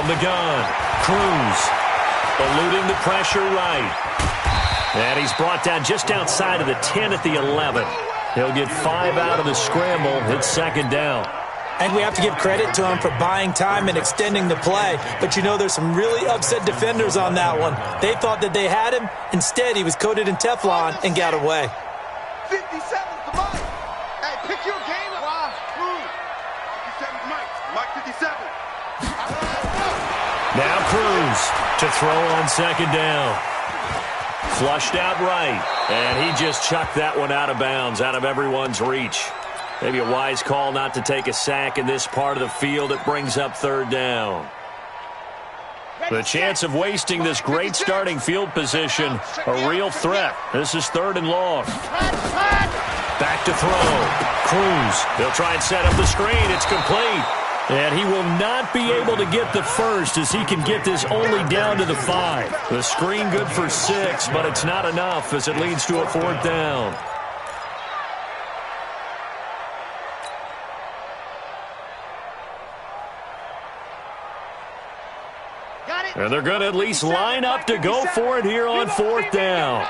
From the gun, Cruz eluding the pressure right. And he's brought down just outside of the 10 at the 11. He'll get 5 out of the scramble. It's second down. And we have to give credit to him for buying time and extending the play. But you know there's some really upset defenders on that one. They thought that they had him. Instead, he was coated in Teflon and got away. 57's the Mike. Hey, pick your game up. Wow. 57's Mike. Mike 57. Now Cruz to throw on second down. Flushed out right. And he just chucked that one out of bounds, out of everyone's reach. Maybe a wise call not to take a sack in this part of the field. It brings up third down. The chance of wasting this great starting field position, a real threat. This is third and long. Back to throw. Cruz. They'll try and set up the screen. It's complete. And he will not be able to get the first as he can get this only down to the 5. The screen good for 6, but it's not enough as it leads to a fourth down. And they're going to at least line up to go for it here on fourth down.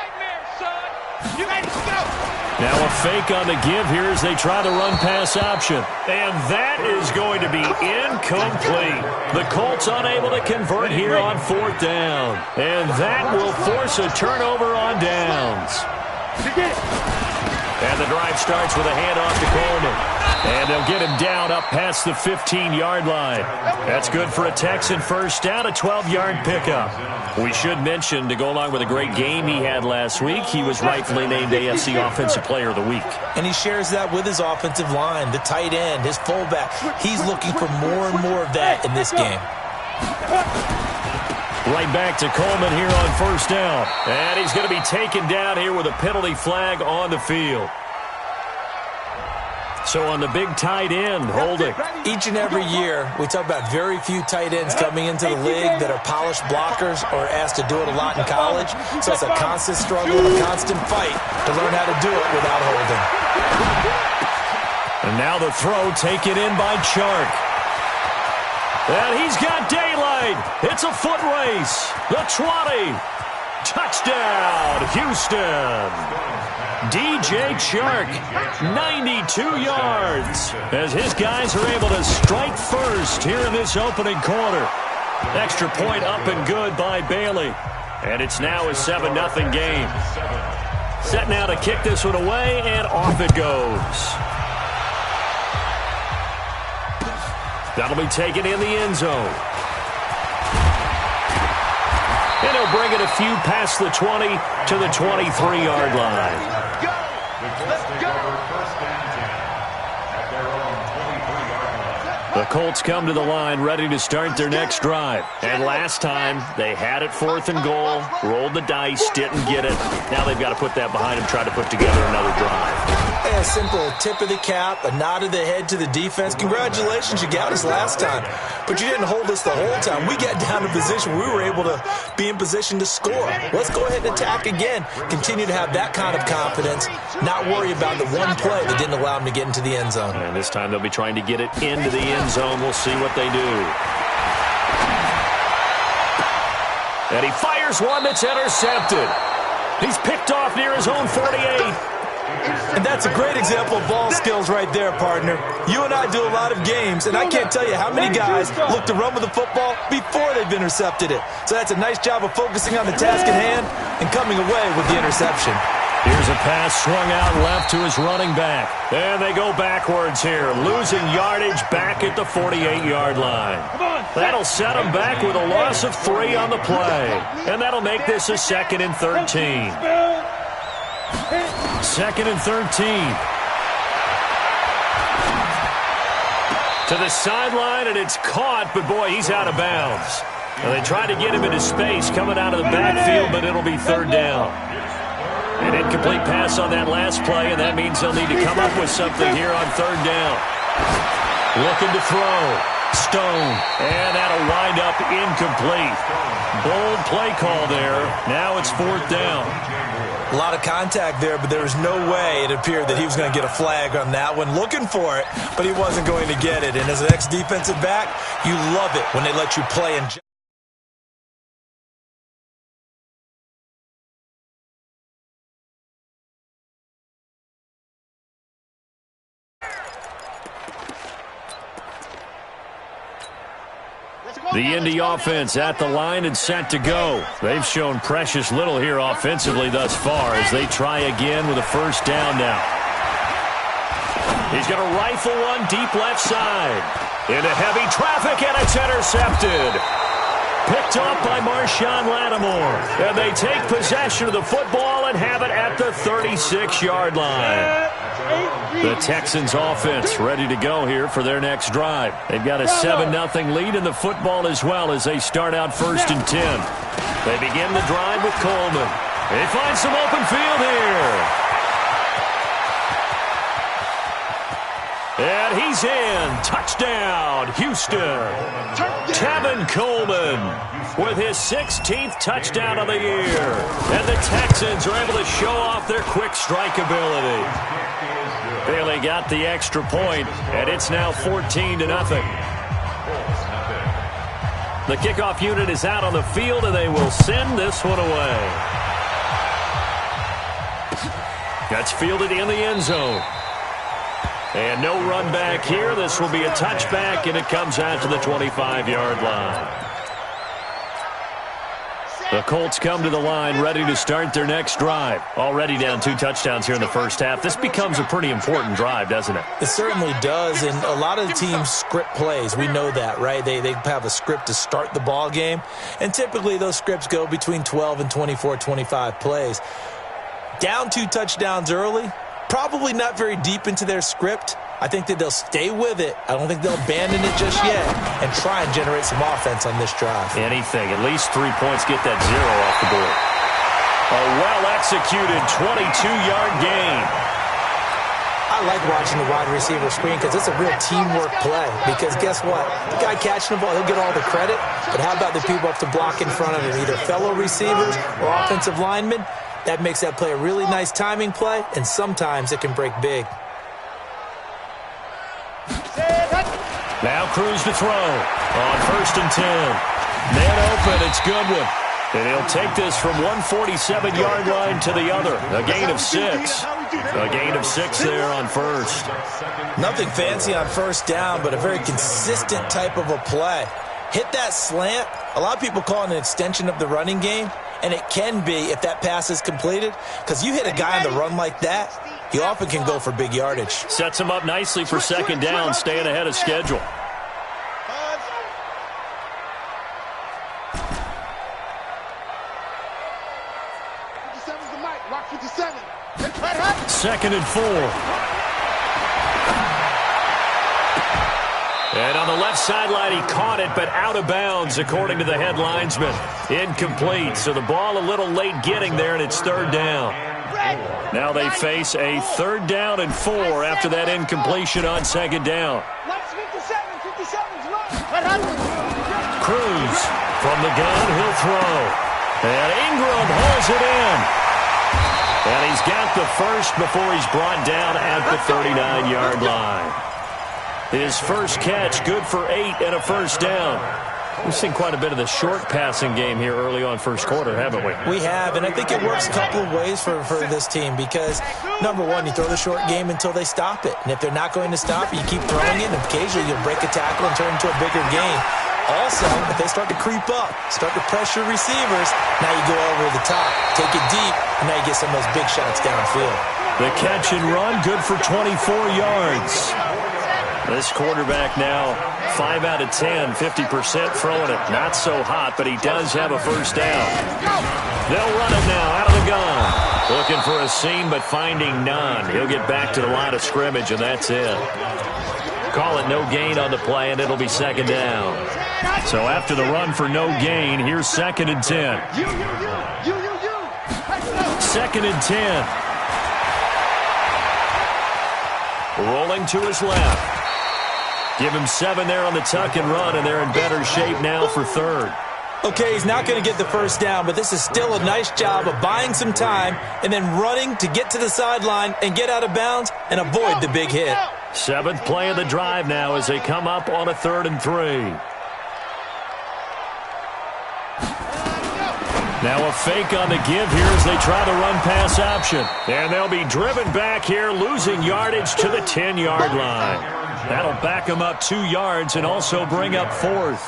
Now a fake on the give here as they try the run-pass option. And that is going to be incomplete. The Colts unable to convert here on fourth down. And that will force a turnover on downs. And the drive starts with a handoff to Coleman. And they'll get him down up past the 15-yard line. That's good for a Texan first down, a 12-yard pickup. We should mention, to go along with a great game he had last week, he was rightfully named AFC Offensive Player of the Week. And he shares that with his offensive line, the tight end, his fullback. He's looking for more and more of that in this game. Right back to Coleman here on first down. And he's going to be taken down here with a penalty flag on the field. So on the big tight end, holding. Each and every year, we talk about very few tight ends coming into the league that are polished blockers or asked to do it a lot in college. So it's a constant struggle, a constant fight to learn how to do it without holding. And now the throw taken in by Chark. And he's got daylight. It's a foot race. The 20. Touchdown, Houston. DJ Chark, 92 yards, as his guys are able to strike first here in this opening quarter. Extra point up and good by Bailey. And it's now a 7-0 game. Set now to kick this one away, and off it goes. That'll be taken in the end zone. And he'll bring it a few past the 20 to the 23-yard line. The Colts come to the line ready to start their next drive. And last time, they had it fourth and goal, rolled the dice, didn't get it. Now they've got to put that behind them, try to put together another drive. A simple tip of the cap, a nod of the head to the defense. Congratulations, you got us last time. But you didn't hold us the whole time. We got down to position. We were able to be in position to score. Let's go ahead and attack again. Continue to have that kind of confidence. Not worry about the one play that didn't allow them to get into the end zone. And this time they'll be trying to get it into the end zone. We'll see what they do. And he fires one that's intercepted. He's picked off near his own 48. And that's a great example of ball skills right there, partner. You and I do a lot of games, and I can't tell you how many guys look to run with the football before they've intercepted it. So that's a nice job of focusing on the task at hand and coming away with the interception. Here's a pass swung out left to his running back. And they go backwards here, losing yardage back at the 48-yard line. That'll set them back with a loss of 3 on the play. And that'll make this a 2nd and 13. 2nd and 13. To the sideline, and it's caught, but boy, he's out of bounds. And they tried to get him into space coming out of the backfield, but it'll be third down. An incomplete pass on that last play, and that means they'll need to come up with something here on third down. Looking to throw. stone. And that'll wind up incomplete. Bold play call there. Now it's 4th down. A lot of contact there, but there was no way it appeared that he was going to get a flag on that one. Looking for it, but he wasn't going to get it. And as an ex-defensive back, you love it when they let you play and the Indy offense at the line and set to go. They've shown precious little here offensively thus far as they try again with a 1st down now. He's going to rifle one deep left side. Into heavy traffic, and it's intercepted. Picked up by Marshawn Lattimore. And they take possession of the football and have it at the 36-yard line. The Texans offense ready to go here for their next drive. They've got a 7-0 lead in the football as well as they start out 1st and 10. They begin the drive with Coleman. They find some open field here. And he's in. Touchdown, Houston. Tevin Coleman with his 16th touchdown of the year. And the Texans are able to show off their quick strike ability. Bailey got the extra point, and it's now 14-0. The kickoff unit is out on the field, and they will send this one away. That's fielded in the end zone. And no run back here. This will be a touchback, and it comes out to the 25-yard line. The Colts come to the line ready to start their next drive. Already down 2 touchdowns here in the first half. This becomes a pretty important drive, doesn't it? It certainly does, and a lot of the teams script plays. We know that, right? They have a script to start the ball game, and typically those scripts go between 12 and 24, 25 plays. Down 2 touchdowns early, probably not very deep into their script. I think that they'll stay with it. I don't think they'll abandon it just yet and try and generate some offense on this drive. Anything. At least 3 points. Get that 0 off the board. A well-executed 22-yard gain. I like watching the wide receiver screen because it's a real teamwork play. Because guess what? The guy catching the ball, he'll get all the credit. But how about the people up to block in front of him, either fellow receivers or offensive linemen? That makes that play a really nice timing play, and sometimes it can break big. Now Cruz to throw on 1st and 10. Man open, it's Goodwin. And he'll take this from 147-yard line to the other. A gain of 6. A gain of 6 there on 1st. Nothing fancy on 1st down, but a very consistent type of a play. Hit that slant. A lot of people call it an extension of the running game, and it can be if that pass is completed. Because you hit a guy on the run like that, he often can go for big yardage. Sets him up nicely for 2nd down, staying ahead of schedule. Second and 4. And on the left sideline, he caught it, but out of bounds, according to the head linesman. Incomplete, so the ball a little late getting there, and it's 3rd down. Now they face a 3rd down and 4 after that incompletion on 2nd down. Cruz from the gun, he'll throw. And Ingram holds it in. And he's got the first before he's brought down at the 39-yard line. His first catch, good for 8 and a 1st down. We've seen quite a bit of the short passing game here early on 1st quarter, haven't we? We have, and I think it works a couple of ways for this team because, number one, you throw the short game until they stop it. And if they're not going to stop it, you keep throwing it, and occasionally you'll break a tackle and turn it into a bigger game. Also, if they start to creep up, start to pressure receivers, now you go over the top, take it deep, and now you get some of those big shots downfield. The catch and run, good for 24 yards. This quarterback now 5 out of 10, 50% throwing it. Not so hot, but he does have a 1st down. They'll run it now out of the gun. Looking for a seam, but finding none. He'll get back to the line of scrimmage, and that's it. Call it no gain on the play, and it'll be 2nd down. So after the run for no gain, here's 2nd and 10. 2nd and 10. Rolling to his left. Give him 7 there on the tuck and run, and they're in better shape now for third. Okay, he's not going to get the first down, but this is still a nice job of buying some time and then running to get to the sideline and get out of bounds and avoid the big hit. 7th play of the drive now as they come up on a 3rd and 3. Now a fake on the give here as they try the run-pass option. And they'll be driven back here, losing yardage to the 10-yard line. That'll back them up 2 yards and also bring up 4th.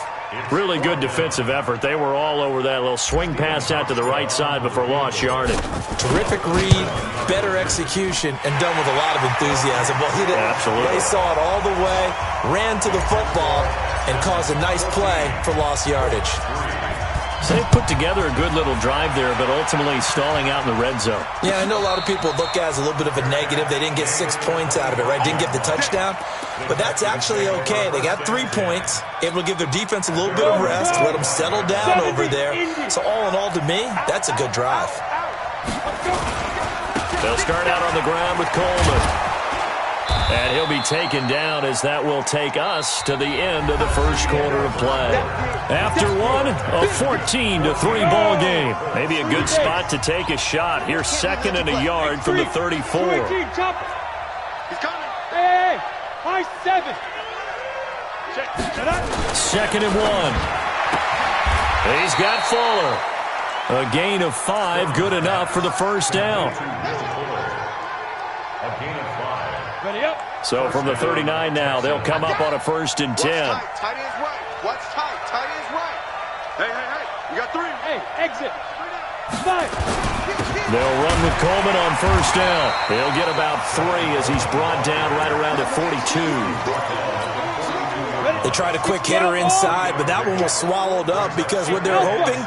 Really good defensive effort. They were all over that little swing pass out to the right side before lost yardage. Terrific read, better execution, and done with a lot of enthusiasm. Wasn't it? Absolutely. They saw it all the way, ran to the football, and caused a nice play for lost yardage. So they put together a good little drive there, but ultimately stalling out in the red zone. Yeah, I know a lot of people look at it as a little bit of a negative. They didn't get 6 points out of it, right? Didn't get the touchdown. But that's actually okay. They got 3 points, able to give their defense a little bit of rest, let them settle down over there. So all in all, to me, that's a good drive. They'll start out on the ground with Coleman. And he'll be taken down as that will take us to the end of the first quarter of play. After one, a 14-3 ball game. Maybe a good spot to take a shot. Here's 2nd and a yard from the 34. He's coming. Hey, high 7. 2nd and 1. He's got Fuller. A gain of 5, good enough for the first down. Ready up. So from the 39 now, they'll come up on a 1st and 10. Tight end's right. What's tight? Tight end's right. Hey. You got 3. Hey, exit. 5. They'll run with Coleman on 1st down. He'll get about 3 as he's brought down right around the 42. They tried a quick hitter inside, but that one was swallowed up because what they're hoping,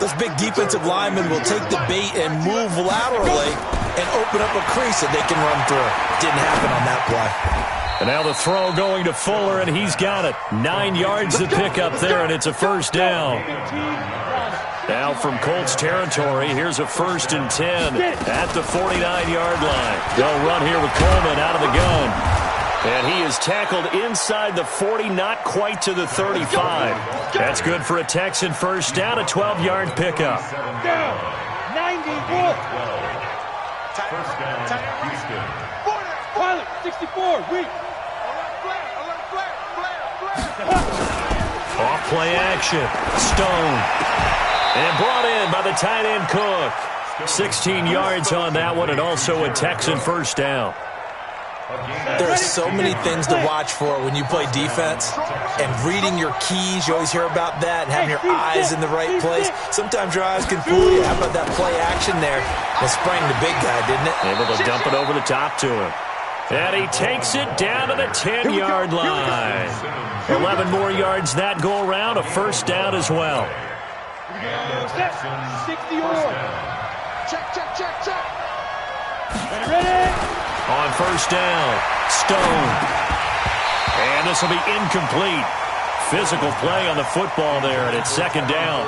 those big defensive linemen will take the bait and move laterally and open up a crease that they can run through. Didn't happen on that play. And now the throw going to Fuller, and he's got it. 9 yards to pick up there, and it's a 1st down. Now from Colts territory, here's a 1st and 10 at the 49-yard line. They'll run here with Coleman out of the gun. And he is tackled inside the 40, not quite to the 35. That's good for a Texan 1st down, a 12-yard pickup. Down. 91. First down, Houston. Pilot, 64. Weak. Off play action. Stone. And brought in by the tight end Cook. 16 yards on that one, and also a Texan 1st down. There are so many things to watch for when you play defense, and reading your keys, you always hear about that, and having your eyes in the right place. Sometimes your eyes can fool you. How about that play action there? It sprang the big guy, didn't it? Able to dump it over the top to him. And he takes it down to the 10-yard line. 11 more yards that go around, a 1st down as well. 60 or. Check. Ready. On 1st down, Stone. And this will be incomplete. Physical play on the football there, and it's 2nd down.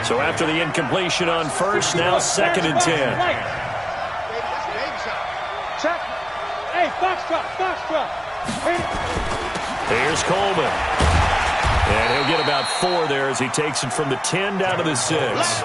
So after the incompletion on 1st, now 2nd and 10. Check. Hey, Foxtrot. Here's Coleman. And he'll get about 4 there as he takes it from the 10 down to the 6.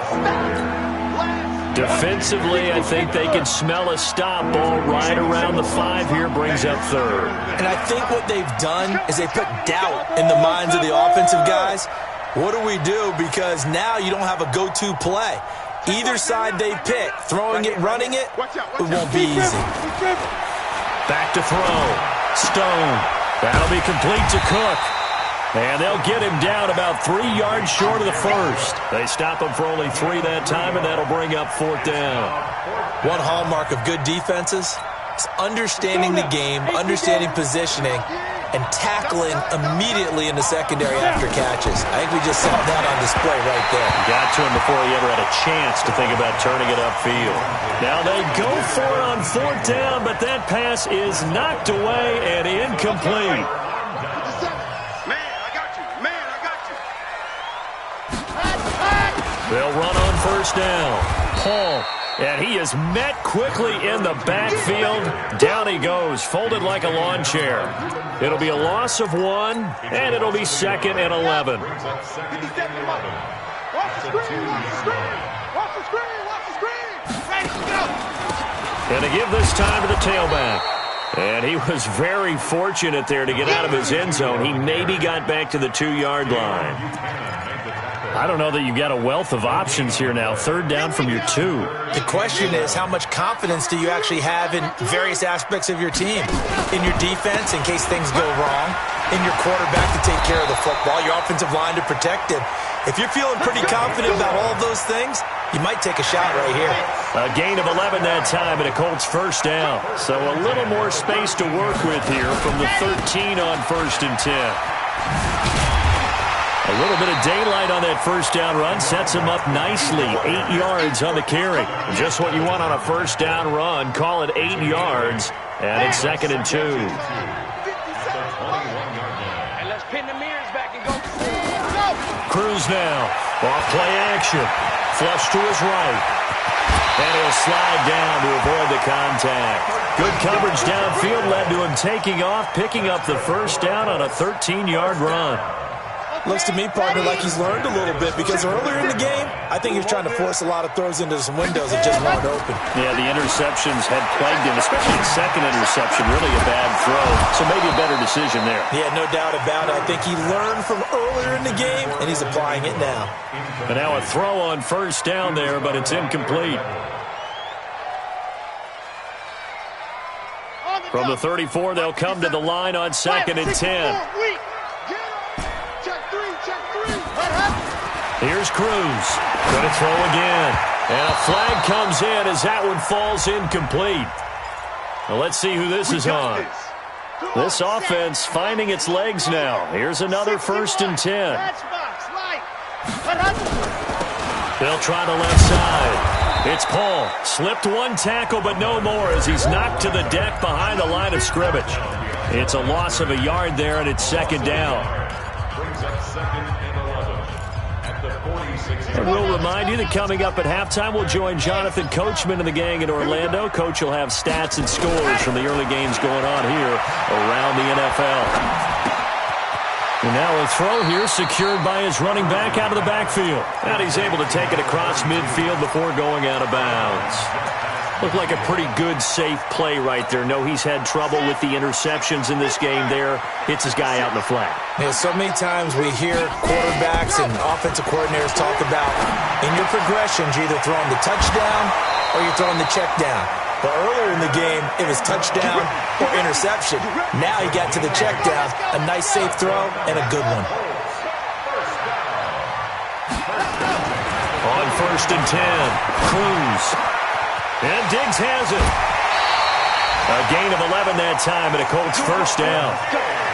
Defensively, I think they can smell a stop. Ball right around the 5 here, brings up 3rd. And I think what they've done is they put doubt in the minds of the offensive guys. What do we do? Because now you don't have a go-to play. Either side they pick, throwing it, running it, it won't be easy. Back to throw. Stone. That'll be complete to Cook. And they'll get him down about 3 yards short of the 1st. They stop him for only 3 that time, and that'll bring up 4th down. One hallmark of good defenses is understanding the game, understanding positioning, and tackling immediately in the secondary after catches. I think we just saw that on display right there. Got to him before he ever had a chance to think about turning it upfield. Now they go for it on 4th down, but that pass is knocked away and incomplete. They'll run on 1st down. Paul And he is met quickly in the backfield. Down he goes, folded like a lawn chair. It'll be a loss of 1, and it'll be 2nd and 11. Watch the screen, watch the screen. Watch the screen, watch the screen. Ready, go. And to give this time to the tailback. And he was very fortunate there to get out of his end zone. He maybe got back to the 2-yard line. I don't know that you've got a wealth of options here now. 3rd down from your 2. The question is, how much confidence do you actually have in various aspects of your team? In your defense, in case things go wrong. In your quarterback to take care of the football. Your offensive line to protect it. If you're feeling pretty confident about all of those things, you might take a shot right here. A gain of 11 that time, and a Colts 1st down. So a little more space to work with here from the 13 on 1st and 10. A little bit of daylight on that 1st down run sets him up nicely. 8 yards on the carry. Just what you want on a 1st down run. Call it 8 yards, and it's 2nd and 2. And let's pin the mirrors back and go. Cruz now. Off play action. Flush to his right. And he'll slide down to avoid the contact. Good coverage downfield led to him taking off, picking up the 1st down on a 13-yard run. Looks to me, partner, like he's learned a little bit because earlier in the game, I think he was trying to force a lot of throws into some windows that just weren't open. Yeah, the interceptions had plagued him, especially the 2nd interception, really a bad throw. So maybe a better decision there. Yeah, no doubt about it. I think he learned from earlier in the game, and he's applying it now. And now a throw on 1st down there, but it's incomplete. From the 34, they'll come to the line on 2nd and 10. Here's Cruz. Going to throw again. And a flag comes in as that one falls incomplete. Well, let's see who this is on. This offense finding its legs now. Here's another 1st and 10. They'll try the left side. It's Paul. Slipped one tackle, but no more as he's knocked to the deck behind the line of scrimmage. It's a loss of a yard there, and it's 2nd down. And we'll remind you that coming up at halftime, we'll join Jonathan Coachman and the gang in Orlando. Coach will have stats and scores from the early games going on here around the NFL. And now a throw here secured by his running back out of the backfield. And he's able to take it across midfield before going out of bounds. Looked like a pretty good, safe play right there. No, he's had trouble with the interceptions in this game there. Hits his guy out in the flat. Yeah, so many times we hear quarterbacks and offensive coordinators talk about in your progressions, you're either throwing the touchdown or you're throwing the check down. But earlier in the game, it was touchdown or interception. Now he got to the check down. A nice, safe throw and a good one. On 1st and 10, Cruz. And Diggs has it. A gain of 11 that time, and a Colts 1st down.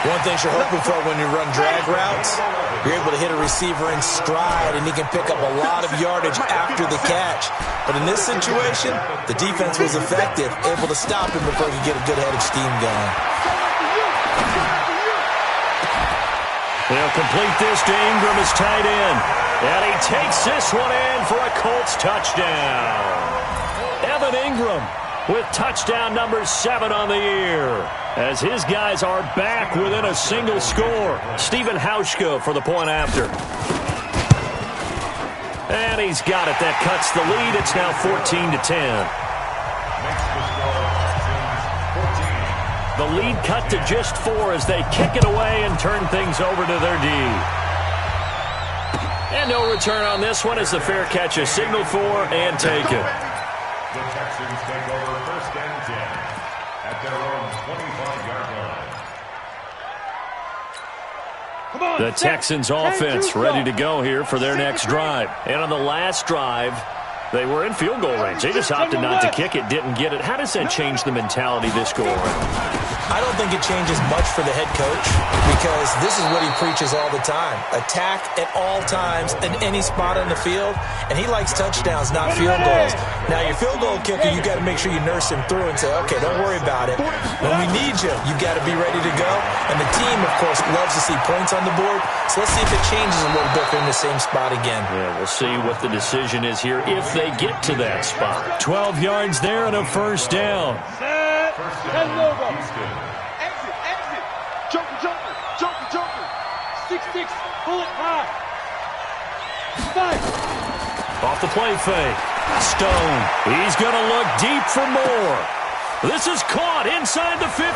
One thing you're hoping for when you run drag routes, you're able to hit a receiver in stride, and he can pick up a lot of yardage after the catch. But in this situation, the defense was effective, able to stop him before he could get a good head of steam going. They'll complete this to Ingram as tight end. And he takes this one in for a Colts touchdown. Evan Ingram with touchdown number 7 on the year, as his guys are back within a single score. Stephen Hauschka for the point after. And he's got it. That cuts the lead. It's now 14-10. The lead cut to just 4 as they kick it away and turn things over to their D. And no return on this one as the fair catch is signaled for and taken. The Texans take over 1st and 10 at their own 25-yard line. The Texans offense ready to go here for their next drive. And on the last drive, they were in field goal range. They just opted not to kick it, didn't get it. How does that change the mentality this go around? I don't think it changes much for the head coach because this is what he preaches all the time. Attack at all times in any spot on the field, and he likes touchdowns, not field goals. Now, your field goal kicker, you got to make sure you nurse him through and say, okay, don't worry about it. When we need you, you got to be ready to go. And the team, of course, loves to see points on the board, so let's see if it changes a little bit if they're in the same spot again. Yeah, we'll see what the decision is here if they get to that spot. 12 yards there and a first down. Exit, exit. Joker, joker, joker, joker. 6-6, bullet high. Nice. Off the play fake. Stone. He's going to look deep for more. This is caught inside the 15.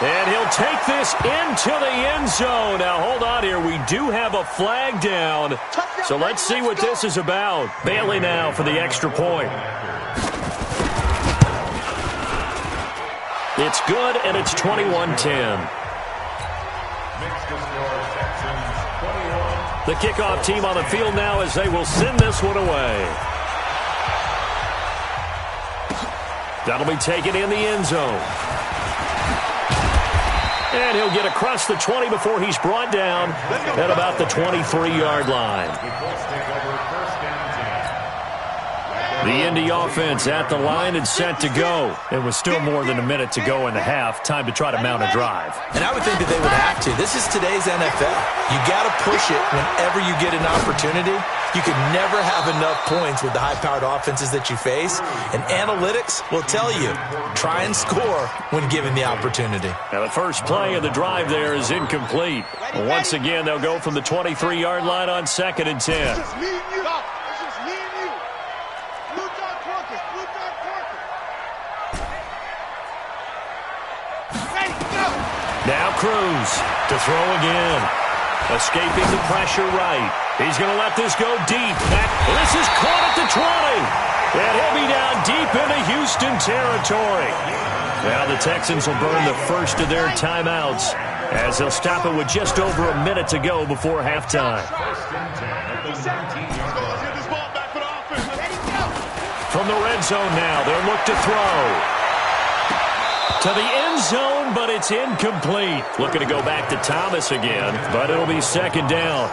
And he'll take this into the end zone. Now, hold on here. We do have a flag down. So let's see what this is about. Bailey now for the extra point. It's good, and it's 21-10. The kickoff team on the field now as they will send this one away. That'll be taken in the end zone. And he'll get across the 20 before he's brought down at about the 23-yard line. The Indy offense at the line and set to go. It was still more than a minute to go in the half. Time to try to mount a drive. And I would think that they would have to. This is today's NFL. You got to push it whenever you get an opportunity. You can never have enough points with the high-powered offenses that you face. And analytics will tell you, try and score when given the opportunity. Now the first play of the drive there is incomplete. Once again, they'll go from the 23-yard line on 2nd and 10. It's just me and you. It's just me and you. Blue dot Crocus, blue dot Crocus. Ready, go. Now Cruz to throw again. Escaping the pressure right. He's going to let this go deep. This is caught at the 20. And he'll be down deep into Houston territory. Now the Texans will burn the first of their timeouts as they'll stop it with just over a minute to go before halftime. From the red zone now, they'll look to throw. To the end zone, but it's incomplete. Looking to go back to Thomas again, but it'll be 2nd down.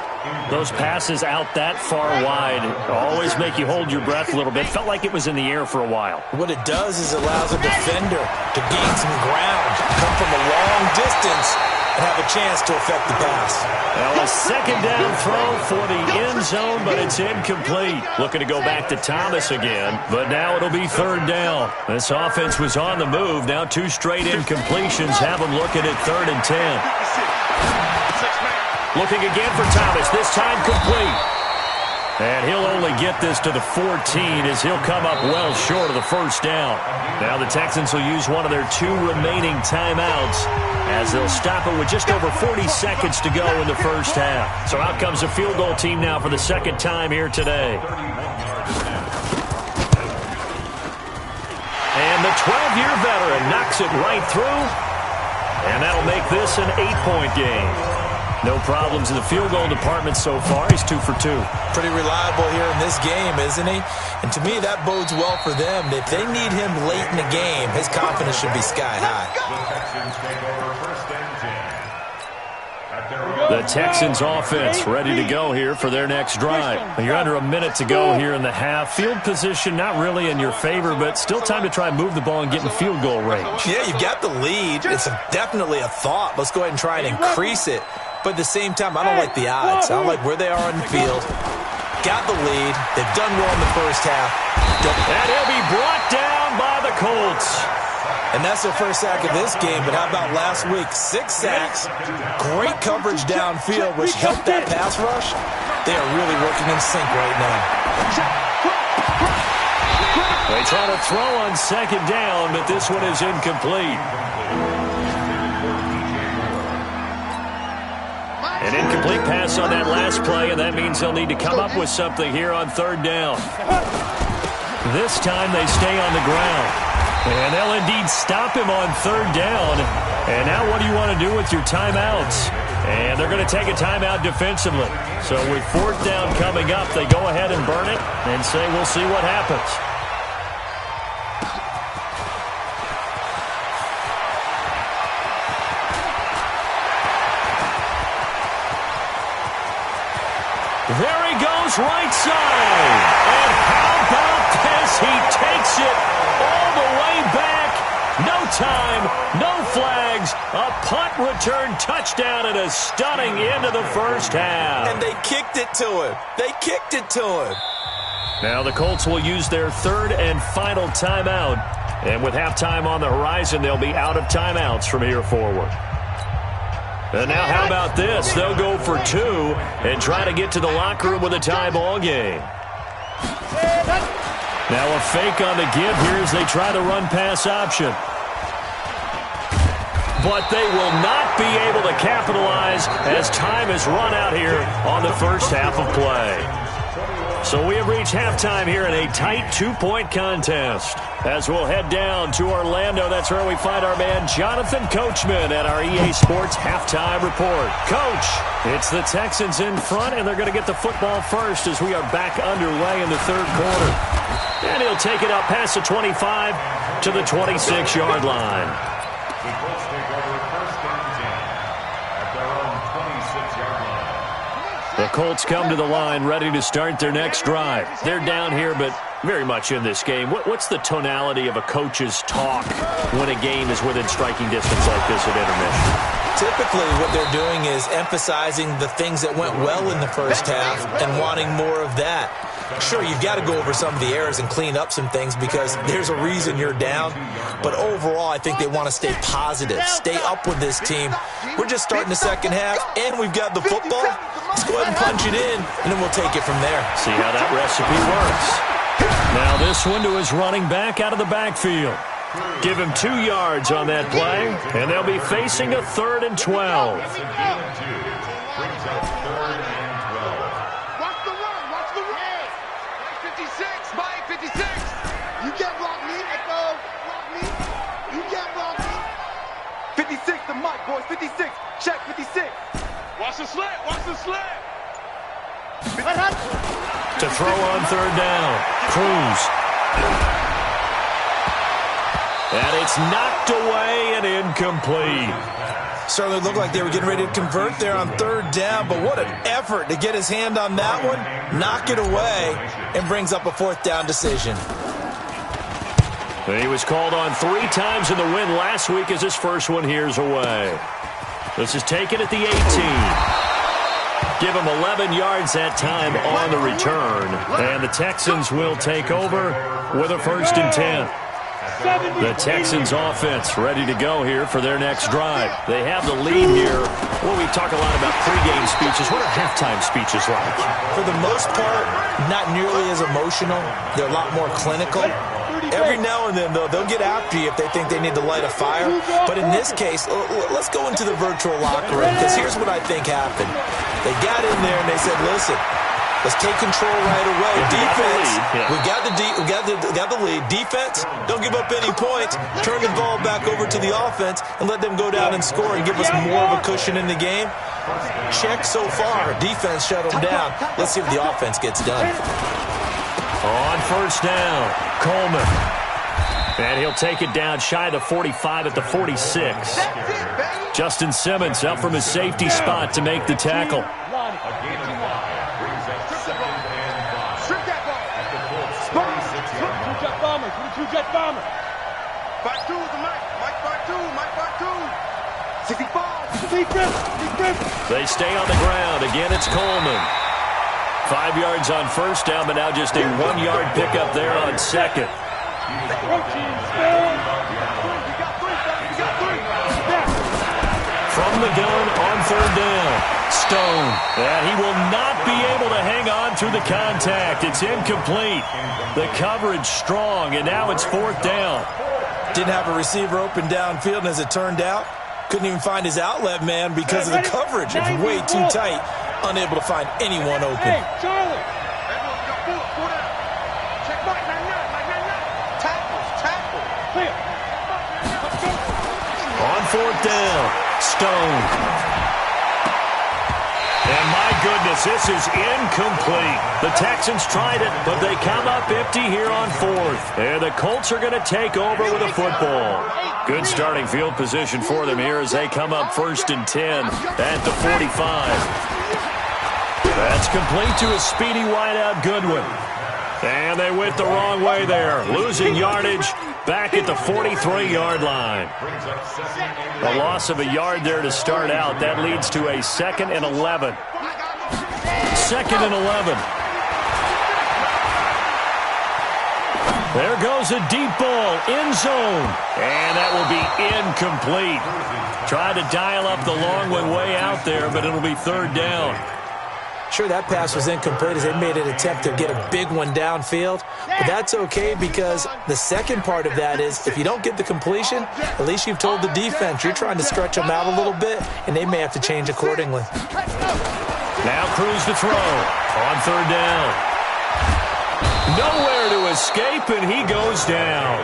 Those passes out that far wide always make you hold your breath a little bit. Felt like it was in the air for a while. What it does is it allows a defender to gain some ground, come from a long distance, and have a chance to affect the pass. Well, a 2nd down throw for the end zone, but it's incomplete. Looking to go back to Thomas again, but now it'll be 3rd down. This offense was on the move. Now 2 straight incompletions have them looking at 3rd and 10. Looking again for Thomas, this time complete. And he'll only get this to the 14 as he'll come up well short of the first down. Now the Texans will use one of their 2 remaining timeouts as they'll stop it with just over 40 seconds to go in the first half. So out comes the field goal team now for the 2nd time here today. And the 12-year veteran knocks it right through. And that'll make this an 8-point game. No problems in the field goal department so far. He's 2 for 2. Pretty reliable here in this game, isn't he? And to me, that bodes well for them. If they need him late in the game, his confidence should be sky high. The Texans offense ready to go here for their next drive. You're under a minute to go here in the half. Field position not really in your favor, but still time to try and move the ball and get in field goal range. Yeah, you've got the lead. It's definitely a thought. Let's go ahead and try and increase it. But at the same time, I don't like the odds. I don't like where they are on the field. Got the lead. They've done well in the first half. And he'll be brought down by the Colts. And that's their first sack of this game. But how about last week? 6 sacks. Great coverage downfield, which helped that pass rush. They are really working in sync right now. They try to throw on 2nd down, but this one is incomplete. An incomplete pass on that last play, and that means they'll need to come up with something here on 3rd down. This time they stay on the ground. And they'll indeed stop him on 3rd down. And now what do you want to do with your timeouts? And they're going to take a timeout defensively. So with 4th down coming up, they go ahead and burn it and say we'll see what happens. There he goes, right side. And how about this? He takes it all the way back. No time, no flags. A punt return touchdown and a stunning end of the first half. And they kicked it to him. They kicked it to him. Now the Colts will use their third and final timeout. And with halftime on the horizon, they'll be out of timeouts from here forward. And now how about this? They'll go for two and try to get to the locker room with a tie ball game. Now a fake on the give here as they try the run-pass option. But they will not be able to capitalize as time has run out here on the first half of play. So we have reached halftime here in a tight two-point contest. As we'll head down to Orlando, that's where we find our man Jonathan Coachman at our EA Sports Halftime Report. Coach, it's the Texans in front, and they're going to get the football first as we are back underway in the third quarter. And he'll take it up past the 25 to the 26-yard line. The Colts take over first and 10 at their own 26-yard line. The Colts come to the line ready to start their next drive. They're down here, but very much in this game. What's the tonality of a coach's talk when a game is within striking distance like this at intermission? Typically, what they're doing is emphasizing the things that went well in the first half and wanting more of that. Sure, you've got to go over some of the errors and clean up some things because there's a reason you're down. But overall, I think they want to stay positive, stay up with this team. We're just starting the second half, and we've got the football. Let's go ahead and punch it in, and then we'll take it from there. See how that recipe works. Now this one to his running back out of the backfield. Give him 2 yards on that play, and they'll be facing a 3rd and 12. Brings up 3rd and 12. Watch the run. Watch the run. 56. Mike, 56. You can't block me. Echo. Block me. You can't block me. 56 to Mike, boys. 56. Check 56. Watch the slant. Watch the slant. To throw on 3rd down. Cruz. And it's knocked away and incomplete. Certainly looked like they were getting ready to convert there on 3rd down, but what an effort to get his hand on that one, knock it away, and brings up a 4th down decision. And he was called on 3 times in the win last week as his first one here's away. This is taken at the 18. Give him 11 yards that time on the return. And the Texans will take over with a 1st and 10. The Texans offense ready to go here for their next drive. They have the lead here. Well, we talk a lot about pregame speeches. What are halftime speeches like? For the most part, not nearly as emotional. They're a lot more clinical. Every now and then, though, they'll get after you if they think they need to light a fire. But in this case, let's go into the virtual locker room, because here's what I think happened. They got in there and they said, listen, let's take control right away. Defense, we got the lead. Defense, don't give up any points. Turn the ball back over to the offense and let them go down and score and give us more of a cushion in the game. Check so far. Defense shut them down. Let's see what the offense gets done. On 1st down, Coleman. And he'll take it down shy of the 45 at the 46. Justin Simmons out from his safety spot to make the tackle. A gain of 5 brings up 2nd and 5. Strip that ball. At the Colts 26-yard line. Two-jet bomber. Two-jet bomber. 5-2 is the Mike. Mike 5-2. Mike 5-2. 65. Defense. They stay on the ground. Again, it's Coleman. 5 yards on 1st down, but now just a 1-yard pickup there on 2nd. From the gun on 3rd down, Stone. And he will not be able to hang on through the contact. It's incomplete. The coverage strong, and now it's 4th down. Didn't have a receiver open downfield, and as it turned out, couldn't even find his outlet man because of the coverage. It's way too tight. Unable to find anyone open. Hey, Charlie. Everyone's got 4 down. Check Mike 99. Tackle. Clear. On 4th down, Stone. And my goodness, this is incomplete. The Texans tried it, but they come up empty here on 4th. And the Colts are going to take over with a football. Good starting field position for them here as they come up 1st and 10 at the 45. That's complete to a speedy wideout Goodwin. And they went the wrong way there, losing yardage back at the 43-yard line. A loss of a yard there to start out. That leads to a 2nd and 11. 2nd and 11. There goes a deep ball, end zone. And that will be incomplete. Tried to dial up the long one way out there, but it'll be 3rd down. Sure, that pass was incomplete as they made an attempt to get a big one downfield. But that's okay because the second part of that is if you don't get the completion, at least you've told the defense you're trying to stretch them out a little bit, and they may have to change accordingly. Now Cruz to throw on 3rd down. Nowhere to escape, and he goes down.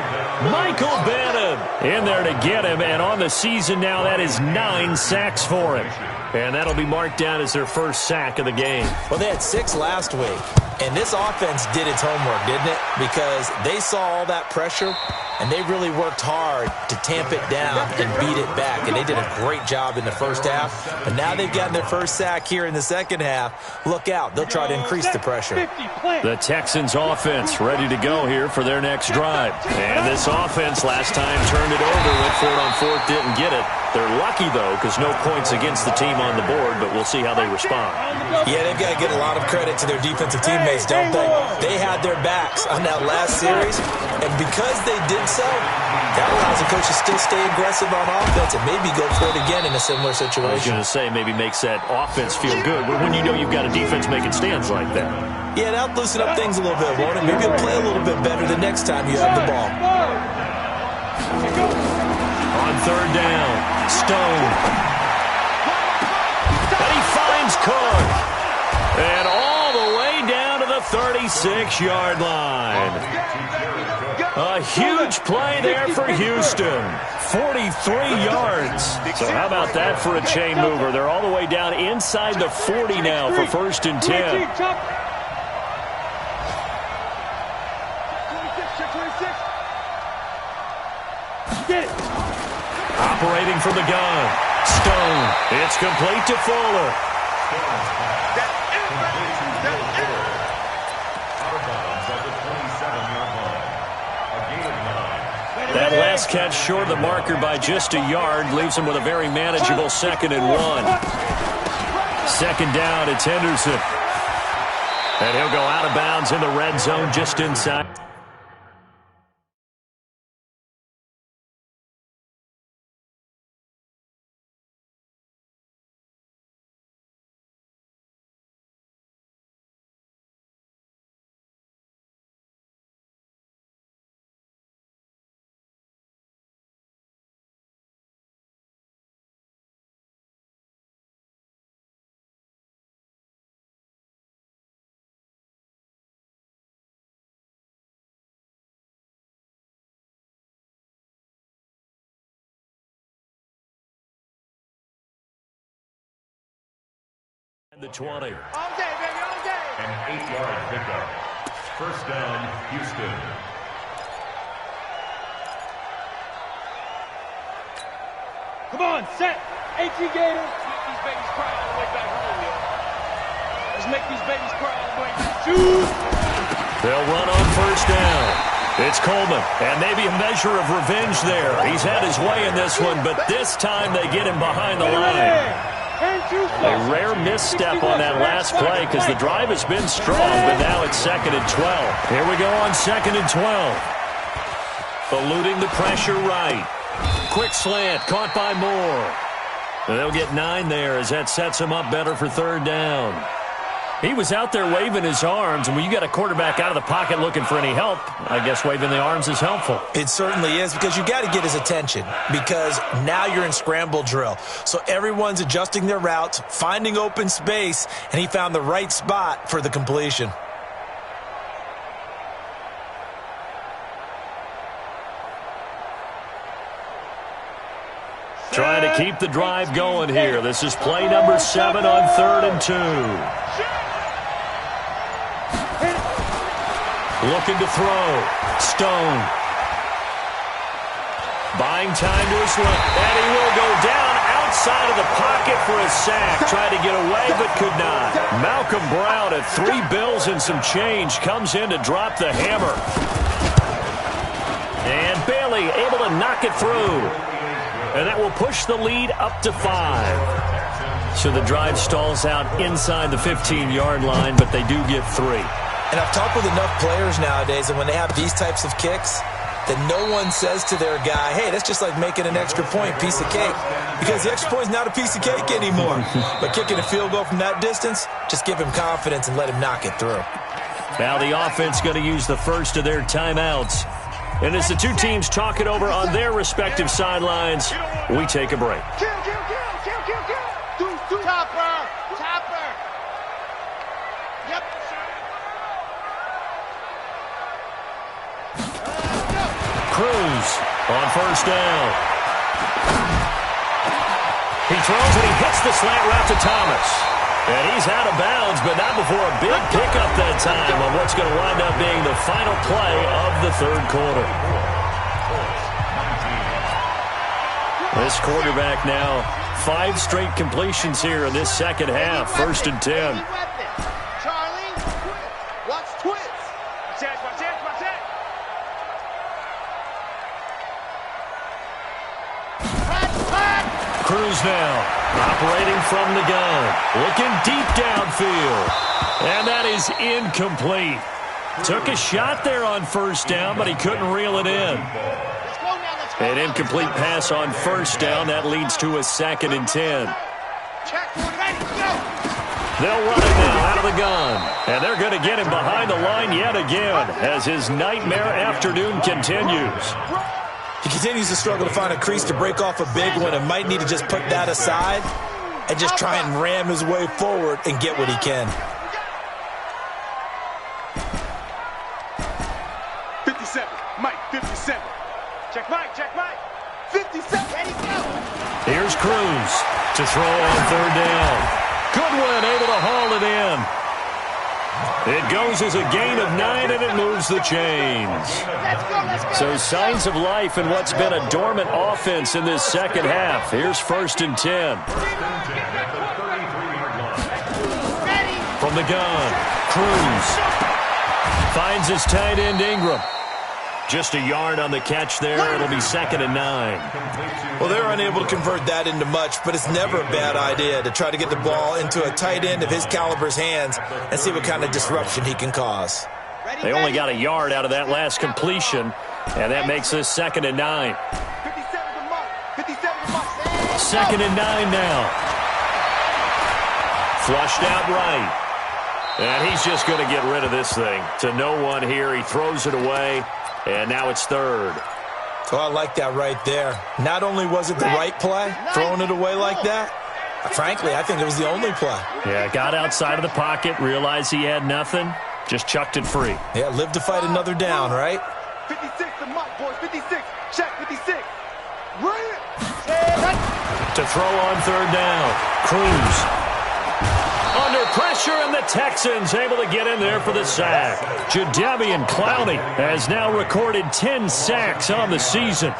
Michael Bannon in there to get him, and on the season now, that is 9 sacks for him. And that'll be marked down as their first sack of the game. Well, they had 6 last week, and this offense did its homework, didn't it? Because they saw all that pressure, and they really worked hard to tamp it down and beat it back. And they did a great job in the first half. But now they've gotten their first sack here in the second half. Look out. They'll try to increase the pressure. The Texans offense ready to go here for their next drive. And this offense last time turned it over, went for it on 4th, didn't get it. They're lucky, though, because no points against the team on the board, but we'll see how they respond. Yeah, they've got to get a lot of credit to their defensive teammates, don't they? They had their backs on that last series, and because they did so, that allows the coach to still stay aggressive on offense and maybe go for it again in a similar situation. I was going to say maybe makes that offense feel good, but when you know you've got a defense making stands like that. Yeah, that'll loosen up things a little bit, won't it? Maybe you'll play a little bit better the next time you have the ball. On 3rd down, Stone. And he finds Cook. And all the way down to the 36-yard line. A huge play there for Houston. 43 yards. So how about that for a chain mover? They're all the way down inside the 40 now for 1st and 10. Get it. Operating from the gun. Stone. It's complete to Fuller. That last catch short of the marker by just a yard leaves him with a very manageable 2nd and 1. 2nd down, it's Henderson. And he'll go out of bounds in the red zone just inside. The 20. All day, baby, all day. An 8-yard pickup. 1st down, Houston. Come on, set. AT Gator. Make these babies cry all the way back home, yo. Let's make these babies cry all the way back. Shoot. They'll run on 1st down. It's Coleman, and maybe a measure of revenge there. He's had his way in this one, but this time they get him behind the line. A rare misstep on that last play because the drive has been strong, but now it's 2nd and 12. Here we go on 2nd and 12. Eluding the pressure right. Quick slant, caught by Moore. They'll get 9 there as that sets him up better for 3rd down. He was out there waving his arms, and when you got a quarterback out of the pocket looking for any help, I guess waving the arms is helpful. It certainly is because you got to get his attention because now you're in scramble drill. So everyone's adjusting their routes, finding open space, and he found the right spot for the completion. Trying to keep the drive going here. This is play number 7 on 3rd and 2. Looking to throw. Stone. Buying time to his left. And he will go down outside of the pocket for a sack. Tried to get away, but could not. Malcolm Brown at 3 bills and some change comes in to drop the hammer. And Bailey able to knock it through. And that will push the lead up to 5. So the drive stalls out inside the 15-yard line, but they do get 3. And I've talked with enough players nowadays, and when they have these types of kicks, that no one says to their guy, hey, that's just like making an extra point, piece of cake. Because the extra point is not a piece of cake anymore. But kicking a field goal from that distance, just give him confidence and let him knock it through. Now the offense going to use the first of their timeouts. And as the two teams talk it over on their respective sidelines, we take a break. Kill. Topper. Yep. Cruz on first down. He throws and he hits the slant route to Thomas. And he's out of bounds, but not before a big pickup that time on what's going to wind up being the final play of the third quarter. This quarterback now, 5 straight completions here in this second half. 1st and 10. Charlie, watch twits. Watch it. Cruz now, operating from the gun, looking deep downfield, and that is incomplete. Took a shot there on first down, but he couldn't reel it in. An incomplete pass on first down, that leads to a 2nd and 10. They'll run it now out of the gun, and they're going to get him behind the line yet again as his nightmare afternoon continues. He continues to struggle to find a crease to break off a big one and might need to just put that aside and just try and ram his way forward and get what he can. 57. Mike, 57. Check Mike. 57. Ready, go. Here's Cruz to throw on third down. Goodwin able to haul it in. It goes as a gain of 9, and it moves the chains. Let's go. So signs of life in what's been a dormant offense in this second half. Here's 1st and 10. From the gun, Cruz finds his tight end Ingram. Just a yard on the catch there. It'll be 2nd and 9. Well, they're unable to convert that into much, but it's never a bad idea to try to get the ball into a tight end of his caliber's hands and see what kind of disruption he can cause. They only got a yard out of that last completion, and that makes this 2nd and 9. 2nd and 9 now. Flushed out right. And he's just going to get rid of this thing. To no one here. He throws it away, and now it's 3rd. So I like that right there. Not only was it the right play, throwing it away like that, frankly, I think it was the only play. Yeah, got outside of the pocket, realized he had nothing, just chucked it free. Yeah, live to fight another down, right? 56 to Mike, boys. 56. Check 56. Run it. To throw on third down, Cruz. Under pressure, and the Texans able to get in there for the sack. Jadeveon Clowney has now recorded 10 sacks on the season.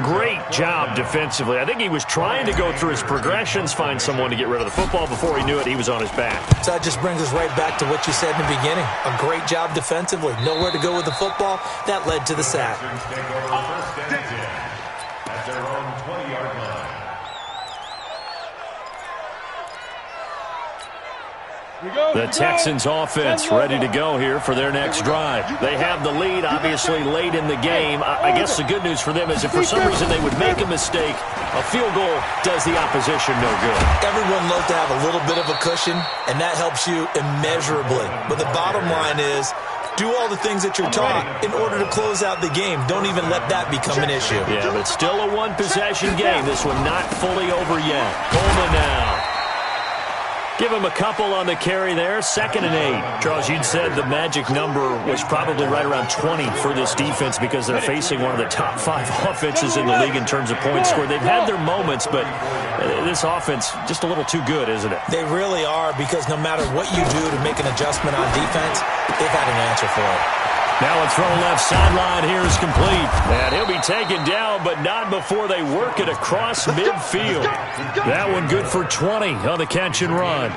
Great job defensively. I think he was trying to go through his progressions, find someone to get rid of the football. Before he knew it, he was on his back. So that just brings us right back to what you said in the beginning. A great job defensively. Nowhere to go with the football. That led to the sack. At their own 20-yard line. The Texans offense ready to go here for their next drive. They have the lead, obviously, late in the game. I guess the good news for them is if for some reason they would make a mistake, a field goal does the opposition no good. Everyone loves to have a little bit of a cushion, and that helps you immeasurably. But the bottom line is, do all the things that you're taught in order to close out the game. Don't even let that become an issue. Yeah, but still a one-possession game. This one not fully over yet. Coleman now. Give him a couple on the carry there. 2nd and 8. Charles, you'd said the magic number was probably right around 20 for this defense because they're facing one of the top 5 offenses in the league in terms of points scored. They've had their moments, but this offense just a little too good, isn't it? They really are, because no matter what you do to make an adjustment on defense, they've got an answer for it. Now a throw left sideline here is complete. And he'll be taken down, but not before they work it across midfield. That one good for 20 on the catch and run.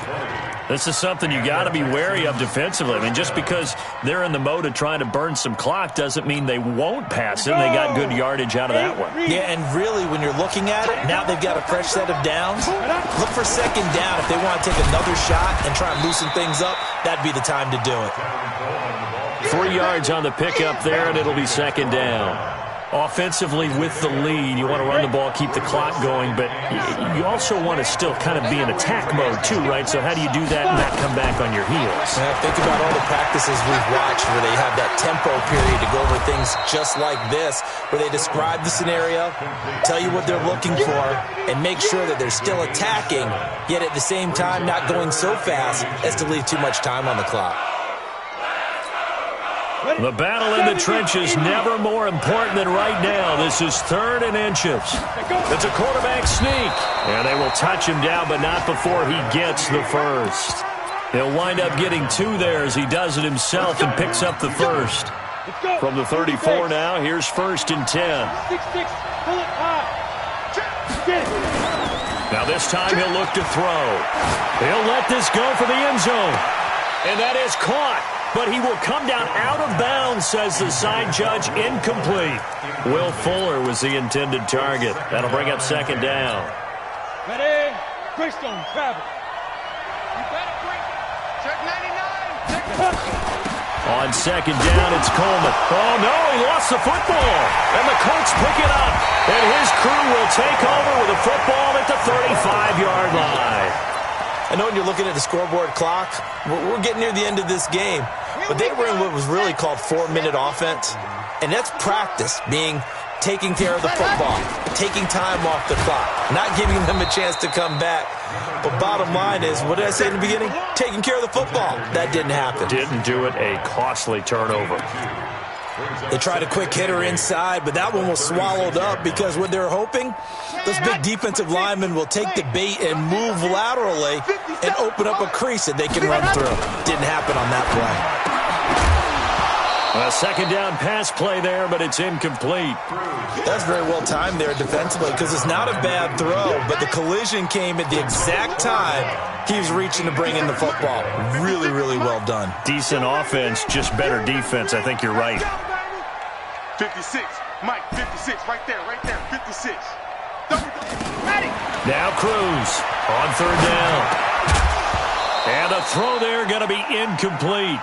This is something you got to be wary of defensively. I mean, just because they're in the mode of trying to burn some clock doesn't mean they won't pass it. They got good yardage out of that one. Yeah, and really, when you're looking at it, now they've got a fresh set of downs. Look for second down. If they want to take another shot and try and loosen things up, that'd be the time to do it. 3 yards on the pickup there, and it'll be second down. Offensively, with the lead, you want to run the ball, keep the clock going, but you also want to still kind of be in attack mode too, right? So how do you do that and not come back on your heels? Think about all the practices we've watched where they have that tempo period to go over things just like this, where they describe the scenario, tell you what they're looking for, and make sure that they're still attacking, yet at the same time not going so fast as to leave too much time on the clock. The battle in the trenches never more important than right now. This is 3rd and inches. It's a quarterback sneak. And they will touch him down, but not before he gets the first. He'll wind up getting 2 there as he does it himself and picks up the first. From the 34 now, here's 1st and 10. Now this time he'll look to throw. He'll let this go for the end zone. And that is caught. But he will come down out of bounds, says the side judge. Incomplete. Will Fuller was the intended target. That'll bring up second down. Ready? Greystone, travel. You better bring check 99. Check On second down, it's Coleman. Oh, no, he lost the football. And the Colts pick it up. And his crew will take over with a football at the 35-yard line. I know when you're looking at the scoreboard clock, we're getting near the end of this game, but they were in what was really called 4-minute offense, and that's practice, being taking care of the football, taking time off the clock, not giving them a chance to come back. But bottom line is, what did I say in the beginning? Taking care of the football. That didn't happen. Didn't do it, a costly turnover. They tried a quick hitter inside, but that one was swallowed up because what they're hoping, those big defensive linemen will take the bait and move laterally and open up a crease that they can run through. Didn't happen on that play. A second down pass play there, but it's incomplete. That's very well timed there defensively because it's not a bad throw, but the collision came at the exact time he was reaching to bring in the football. Really, really well done. Decent offense, just better defense. I think you're right. 56. Mike, 56. Right there, 56. Now Cruz on 3rd down. And the throw there going to be incomplete.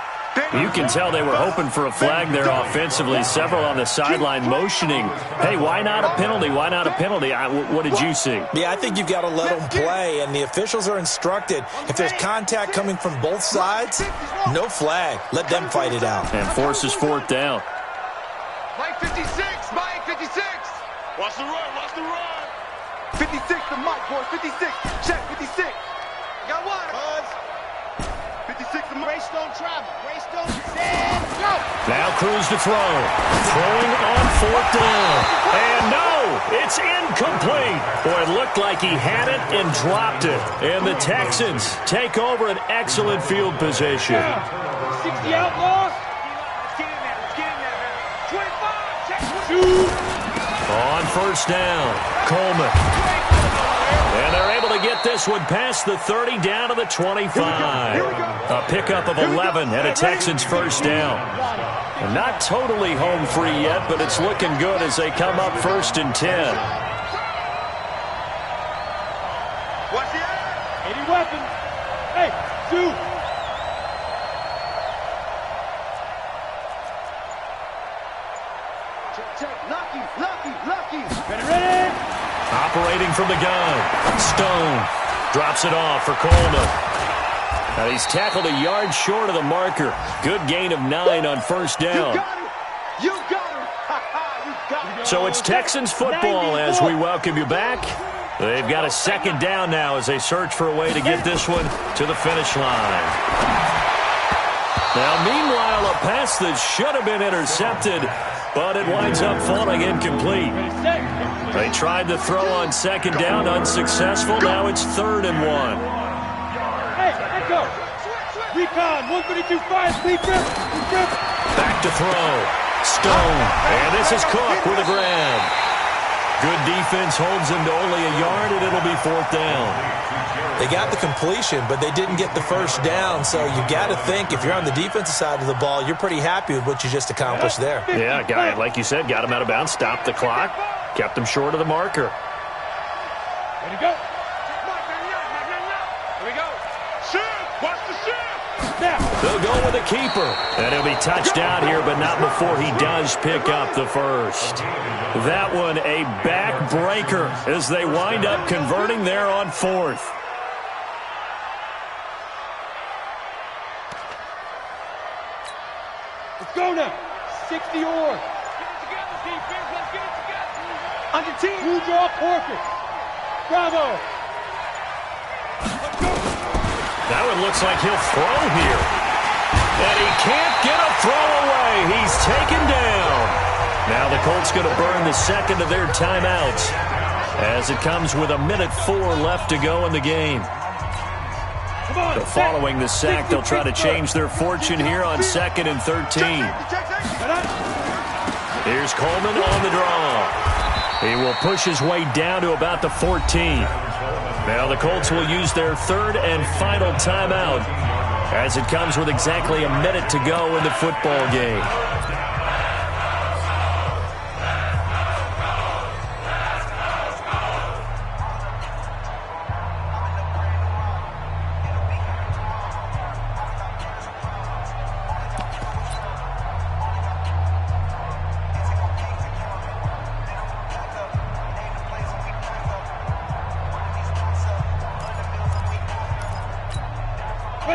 You can tell they were hoping for a flag there offensively. Several on the sideline motioning. Hey, why not a penalty? Why not a penalty? What did you see? Yeah, I think you've got to let them play, and the officials are instructed. If there's contact coming from both sides, no flag. Let them fight it out. And forces 4th down. Mike 56. Mike 56. Watch the run. 56 to Mike, boys. 56. Check 56. Got one. Buzz. 56 to Mike. Greystone travel. Greystone stand. Go. Now Cruz to throw. Throwing on 4th down. And no, it's incomplete. Boy, it looked like he had it and dropped it. And the Texans take over an excellent field position. 60 outlaws. Let's get in there. 25. Check. Shoot. On 1st down, Coleman. And they're able to get this one past the 30 down to the 25. A pickup of 11 and a Texans 1st down. And not totally home free yet, but it's looking good as they come up 1st and 10. Watch it. 80 weapons. Hey, shoot. Check. Lucky. Ready? Operating from the gun. Stone drops it off for Coleman. Now he's tackled a yard short of the marker. Good gain of 9 on 1st down. You got it. You got it. So it's Texans football as we welcome you back. They've got a second down now as they search for a way to get this one to the finish line. Now, meanwhile, a pass that should have been intercepted, but it winds up falling incomplete. They tried to throw on second down, unsuccessful. Now it's 3rd and 1. Hey, let go. Recon, 132.5, lead grip. Back to throw. Stone. And this is Cook with a grab. Good defense holds him to only a yard, and it'll be 4th down. They got the completion, but they didn't get the first down, so you got to think if you're on the defensive side of the ball, you're pretty happy with what you just accomplished there. Yeah, guy, like you said, got him out of bounds, stopped the clock, kept him short of the marker. Ready to go. Here we go. Shoot! Watch the shoot! Now. They'll go with a keeper. And he'll be touched out here, but not before he does pick up the first. That one a backbreaker as they wind up converting there on 4th. Let's go now. 60 or. Get it together, defense. Let's get it together. On your team. Blue draw perfect. Bravo. That one looks like he'll throw here. And he can't get a throw away. He's taken down. Now the Colts going to burn the second of their timeouts as it comes with 1:04 left to go in the game. On, Following the sack, they'll try to change their fortune here on 2nd and 13. Here's Coleman on the draw. He will push his way down to about the 14. Now the Colts will use their 3rd and final timeout as it comes with exactly a minute to go in the football game.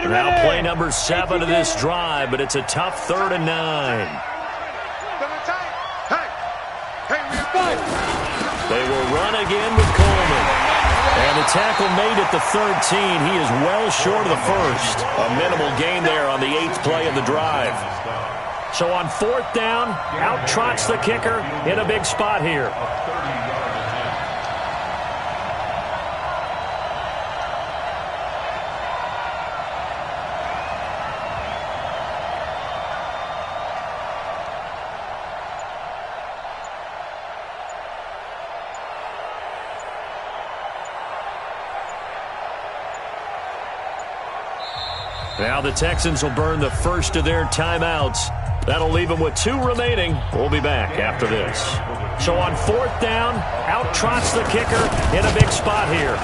Now play number 7 of this drive, but it's a tough 3rd and 9. They will run again with Coleman. And the tackle made at the 13. He is well short of the first. A minimal gain there on the 8th play of the drive. So on 4th down, out trots the kicker in a big spot here. Now the Texans will burn the first of their timeouts. That'll leave them with 2 remaining. We'll be back after this. So on 4th down, out trots the kicker in a big spot here.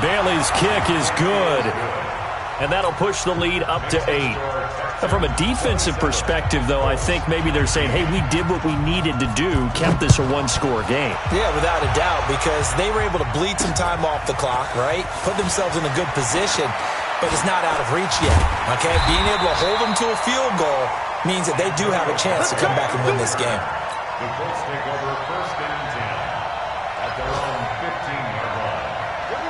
Bailey's kick is good. And that'll push the lead up to 8. From a defensive perspective, though, I think maybe they're saying, hey, we did what we needed to do, kept this a 1-score game. Yeah, without a doubt, because they were able to bleed some time off the clock, right? Put themselves in a good position, but it's not out of reach yet, okay? Being able to hold them to a field goal means that they do have a chance to come back and win this game. The Colts take over 1st and 10 at their own 15-yard line.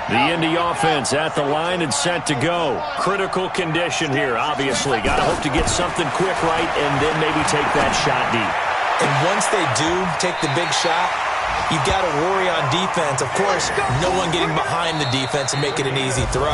The Indy offense at the line and set to go. Critical condition here, obviously. Got to hope to get something quick right and then maybe take that shot deep. And once they do take the big shot, you've got to worry on defense. Of course, no one getting behind the defense and making an easy throw.